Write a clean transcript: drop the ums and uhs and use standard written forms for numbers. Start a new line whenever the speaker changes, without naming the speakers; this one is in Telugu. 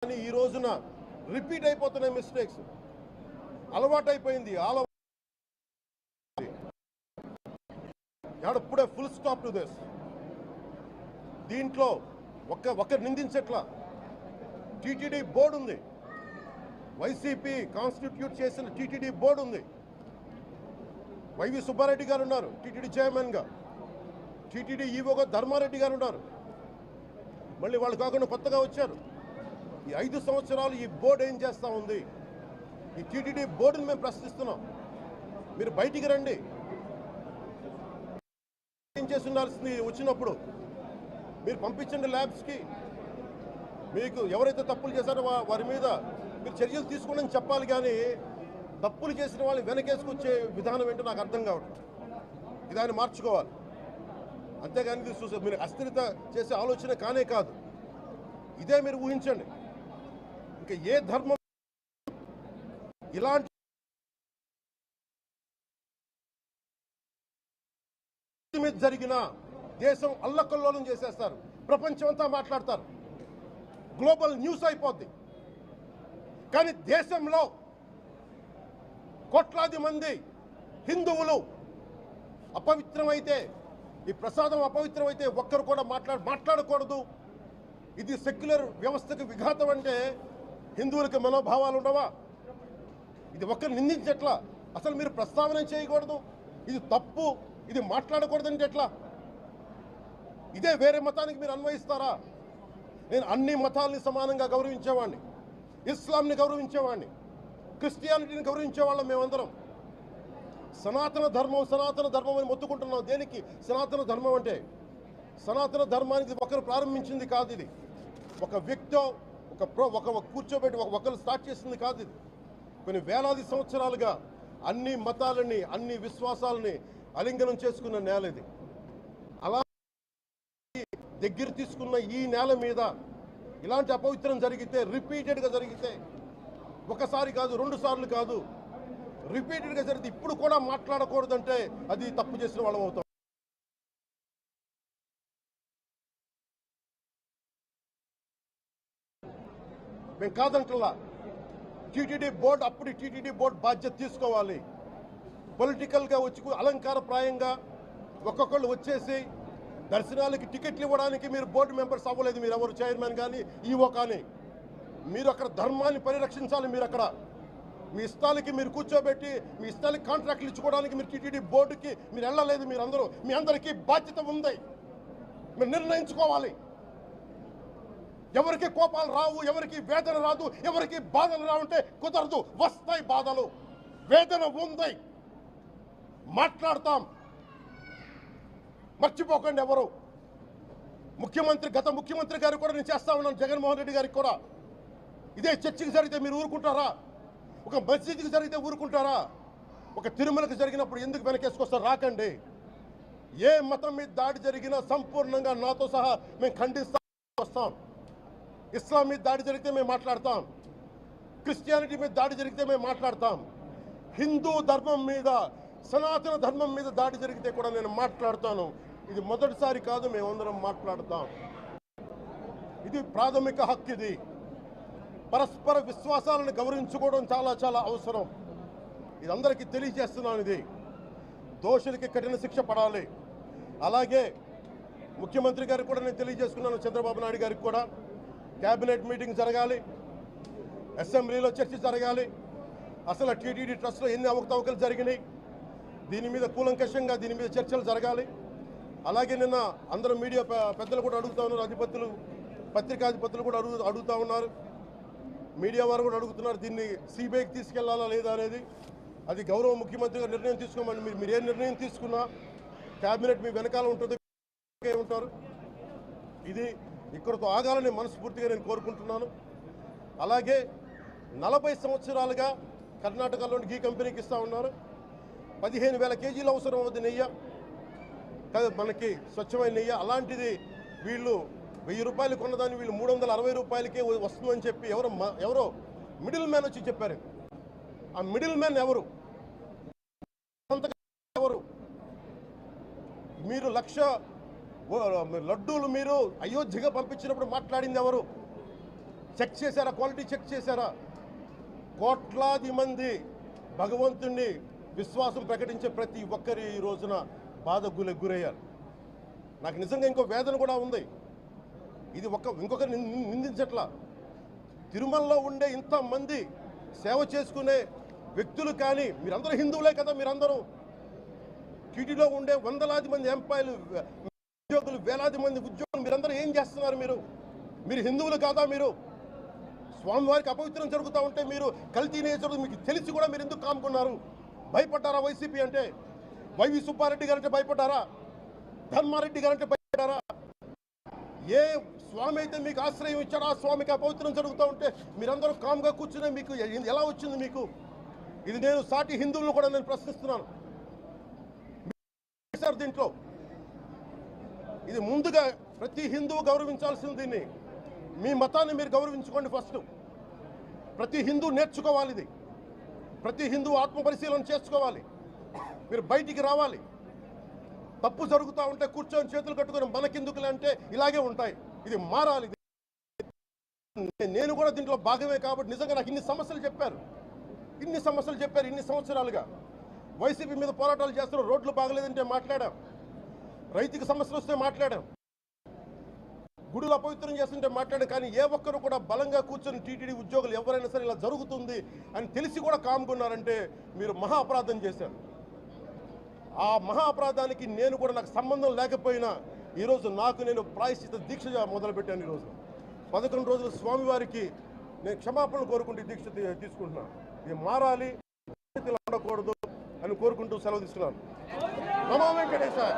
కానీ ఈ రోజున రిపీట్ అయిపోతున్నాయి మిస్టేక్స్. అలవాటైపోయింది. పుడే ఫుల్ స్టాప్ టు దిస్. దీంట్లో ఒకరు నిందించట్లా. టీటీడీ బోర్డు ఉంది, వైసీపీ కాన్స్టిట్యూట్ చేసిన టీటీడీ బోర్డు ఉంది. వైవి సుబ్బారెడ్డి గారు ఉన్నారు టీటీడీ చైర్మన్గా, టీటీడీ ఈవోగా ధర్మారెడ్డి గారు ఉన్నారు. మళ్ళీ వాళ్ళు కాకుండా కొత్తగా వచ్చారు. ఈ 5 సంవత్సరాలు ఈ బోర్డు ఏం చేస్తూ ఉంది? ఈ టీటీడీ బోర్డుని మేము ప్రశ్నిస్తున్నాం. మీరు బయటికి రండి. ఏం చేసి ఉండాల్సింది? వచ్చినప్పుడు మీరు పంపించండి ల్యాబ్స్కి. మీకు ఎవరైతే తప్పులు చేశారో వారి మీద మీరు చర్యలు తీసుకోండి అని చెప్పాలి. కానీ తప్పులు చేసిన వాళ్ళని వెనకేసుకొచ్చే విధానం ఏంటో నాకు అర్థం కావట్లేదు. ఇదాన్ని మార్చుకోవాలి. అంతేగాని మీరు అస్థిరత చేసే ఆలోచన కానే కాదు. ఇదే మీరు ఊహించండి. ఇంకా ఏ ధర్మం ఇలాంటి మీద జరిగిన దేశం అల్లకల్లోలం చేసేస్తారు, ప్రపంచం అంతా మాట్లాడతారు, గ్లోబల్ న్యూస్ అయిపోద్ది. కానీ దేశంలో కోట్లాది మంది హిందువులు అపవిత్రమైతే, ఈ ప్రసాదం అపవిత్రమైతే ఒక్కరు కూడా మాట్లాడకూడదు. ఇది సెక్యులర్ వ్యవస్థకు విఘాతం అంటే హిందువులకి మనోభావాలు ఉండవా? ఇది ఒక్కరు నిందించట్లా. అసలు మీరు ప్రస్తావన చేయకూడదు, ఇది తప్పు, ఇది మాట్లాడకూడదంటే ఎట్లా? ఇదే వేరే మతానికి మీరు అన్వయిస్తారా? నేను అన్ని మతాలని సమానంగా గౌరవించేవాడిని, ఇస్లాంని గౌరవించేవాడిని, క్రిస్టియానిటీని గౌరవించేవాళ్ళం మేమందరం. సనాతన ధర్మం అని మొత్తుకుంటున్నాం. దేనికి సనాతన ధర్మం అంటే? సనాతన ధర్మానికి ఒకరు ప్రారంభించింది కాదు. ఇది ఒక వ్యక్తో ఒక కూర్చోబెట్టి ఒకరు స్టార్ట్ చేసింది కాదు. ఇది కొన్ని వేలాది సంవత్సరాలుగా అన్ని మతాలని, అన్ని విశ్వాసాలని అలింగనం చేసుకున్న నేల ఇది. అలా దగ్గర తీసుకున్న ఈ నేల మీద ఇలాంటి అపవిత్రం జరిగితే, రిపీటెడ్గా జరిగితే, ఒకసారి కాదు 2 సార్లు కాదు, రిపీటెడ్గా జరిగితే ఇప్పుడు కూడా మాట్లాడకూడదంటే అది తప్పు చేసిన వాళ్ళం అవుతాం. మేము కాదంటలా. టీటీడీ బోర్డు అప్పుడు టీటీడీ బోర్డు బాధ్యత తీసుకోవాలి. పొలిటికల్గా వచ్చి అలంకారప్రాయంగా ఒక్కొక్కళ్ళు వచ్చేసి దర్శనాలకి టికెట్లు ఇవ్వడానికి మీరు బోర్డు మెంబర్స్ అవ్వలేదు. మీరు ఎవరు చైర్మన్ కానీ ఈవో కానీ. మీరు అక్కడ ధర్మాన్ని పరిరక్షించాలి. మీరు అక్కడ మీ ఇష్టాలకి మీరు కూర్చోబెట్టి మీ ఇష్టాలకి కాంట్రాక్ట్లు ఇచ్చుకోవడానికి మీరు టీటీడీ బోర్డుకి మీరు వెళ్ళలేదు. మీరందరూ, మీ అందరికీ బాధ్యత ఉంది. మీరు నిర్ణయించుకోవాలి. ఎవరికి కోపాలు రావు, ఎవరికి వేదన రాదు, ఎవరికి బాధలు రావుంటే కుదరదు. వస్తాయి బాధలు, వేదన ఉంది, మాట్లాడతాం. మర్చిపోకండి ఎవరు. గత ముఖ్యమంత్రి గారు కూడా నేను చేస్తా ఉన్నాను, జగన్మోహన్ రెడ్డి గారికి కూడా. ఇదే చర్చికి జరిగితే మీరు ఊరుకుంటారా? ఒక మసీదుకి జరిగితే ఊరుకుంటారా? ఒక తిరుమలకు జరిగినప్పుడు ఎందుకు వెనకేసుకొస్తారు? రాకండి. ఏ మతం మీద దాడి జరిగినా సంపూర్ణంగా నాతో సహా మేము ఖండిస్తాం, వస్తాం. ఇస్లాం మీద దాడి జరిగితే మేము మాట్లాడతాం, క్రిస్టియానిటీ మీద దాడి జరిగితే మేము మాట్లాడతాం, హిందూ ధర్మం మీద, సనాతన ధర్మం మీద దాడి జరిగితే కూడా నేను మాట్లాడతాను. ఇది మొదటిసారి కాదు, మేమందరం మాట్లాడతాం. ఇది ప్రాథమిక హక్కు. ఇది పరస్పర విశ్వాసాలను గౌరవించుకోవడం చాలా చాలా అవసరం. ఇది అందరికీ తెలియజేస్తున్నాను. ఇది దోషులకి కఠిన శిక్ష పడాలి. అలాగే ముఖ్యమంత్రి గారికి కూడా నేను తెలియజేసుకున్నాను, చంద్రబాబు నాయుడు గారికి కూడా క్యాబినెట్ మీటింగ్ జరగాలి, అసెంబ్లీలో చర్చ జరగాలి. అసలు టీటీడీ ట్రస్ట్లో ఎన్ని అవకతవకలు జరిగినాయి, దీని మీద కూలంకషంగా దీని మీద చర్చలు జరగాలి. అలాగే నిన్న అందరూ మీడియా పెద్దలు కూడా అడుగుతూ ఉన్నారు, అధిపతులు, పత్రికాధిపతులు కూడా అడుగుతూ ఉన్నారు, మీడియా వారు కూడా అడుగుతున్నారు, దీన్ని సిబిఐకి తీసుకెళ్లాలా లేదా అనేది. అది గౌరవ ముఖ్యమంత్రి గారు నిర్ణయం తీసుకోమని. మీరు ఏ నిర్ణయం తీసుకున్నా క్యాబినెట్ మీ వెనకాల ఉంటుంది, ఉంటారు. ఇది ఇక్కడతో ఆగాలని మనస్ఫూర్తిగా నేను కోరుకుంటున్నాను. అలాగే 40 సంవత్సరాలుగా కర్ణాటకలోని గీ కంపెనీకి ఇస్తూ ఉన్నారు. 15,000 కేజీలు అవసరం అవుతుంది నెయ్యి, మనకి స్వచ్ఛమైన నెయ్యి. అలాంటిది వీళ్ళు 1000 రూపాయలు కొన్నదాన్ని వీళ్ళు 360 రూపాయలకే వస్తుందని చెప్పి ఎవరో మిడిల్ మ్యాన్ వచ్చి చెప్పారు. ఆ మిడిల్ మ్యాన్ ఎవరు? మీరు 1,00,000 లడ్డూలు మీరు అయోధ్యగా పంపించినప్పుడు మాట్లాడింది ఎవరు? చెక్ చేశారా? క్వాలిటీ చెక్ చేశారా? కోట్లాది మంది భగవంతుణ్ణి విశ్వాసం ప్రకటించే ప్రతి ఒక్కరి ఈ రోజున బాధకు గురయ్యారు. నాకు నిజంగా ఇంకో వేదన కూడా ఉంది. ఇది ఇంకొకరిని నిందించట్లా. తిరుమలలో ఉండే ఇంతమంది సేవ చేసుకునే వ్యక్తులు కానీ మీరందరూ హిందువులే కదా. మీరందరూ టీటీలో ఉండే వందలాది మంది ఎంప్లాయీలు, ఉద్యోగులు, వేలాది మంది ఉద్యోగులు, మీరందరూ ఏం చేస్తున్నారు? మీరు హిందువులు కాదా? మీరు స్వామివారికి అపవిత్రం జరుగుతూ ఉంటే మీరు కల్తీ జరుగుతుంది మీకు తెలిసి కూడా మీరు ఎందుకు కాముకున్నారు? భయపడ్డారా వైసీపీ అంటే? వైవి సుబ్బారెడ్డి గారంటే భయపడ్డారా? ధర్మారెడ్డి గారంటే భయపడ్డారా? ఏ స్వామి అయితే మీకు ఆశ్రయం ఇచ్చారో ఆ స్వామికి అపవిత్రం జరుగుతూ ఉంటే మీరందరూ కామ్గా కూర్చునే మీకు ఎలా వచ్చింది? మీకు ఇది నేను సాటి హిందువులను కూడా నేను ప్రశ్నిస్తున్నాను. దీంట్లో ఇది ముందుగా ప్రతి హిందువు గౌరవించాల్సింది. దీన్ని మీ మతాన్ని మీరు గౌరవించుకోండి ఫస్ట్. ప్రతి హిందువు నేర్చుకోవాలి. ఇది ప్రతి హిందువు ఆత్మపరిశీలన చేసుకోవాలి. మీరు బయటికి రావాలి. తప్పు జరుగుతూ ఉంటే కూర్చొని చేతులు కట్టుకొని మనకెందుకులే అంటే ఇలాగే ఉంటాయి. ఇది మారాలి. నేను కూడా దీంట్లో భాగమే కాబట్టి నిజంగా నాకు ఇన్ని సమస్యలు చెప్పారు. ఇన్ని సంవత్సరాలుగా వైసీపీ మీద పోరాటాలు చేస్తున్నారు. రోడ్లు బాగలేదంటే మాట్లాడాం, రైతుకి సమస్యలు వస్తే మాట్లాడాం, గుడులు అపవిత్రం చేస్తుంటే మాట్లాడాం. కానీ ఏ ఒక్కరు కూడా బలంగా కూర్చొని టీటీడీ ఉద్యోగులు ఎవరైనా సరే ఇలా జరుగుతుంది అని తెలిసి కూడా కామ్కున్నారంటే మీరు మహా అపరాధం చేశారు. ఆ మహా అపరాధానికి నేను కూడా నాకు సంబంధం లేకపోయినా ఈరోజు నేను ప్రాయశ్చిత దీక్ష మొదలుపెట్టాను. ఈరోజు 11 రోజులు స్వామివారికి నేను క్షమాపణలు కోరుకుంటూ దీక్ష తీసుకుంటున్నాను. ఇది మారాలి, ఉండకూడదు అని కోరుకుంటూ సెలవు తీసుకున్నాను. నమో వెంకటేశాయ.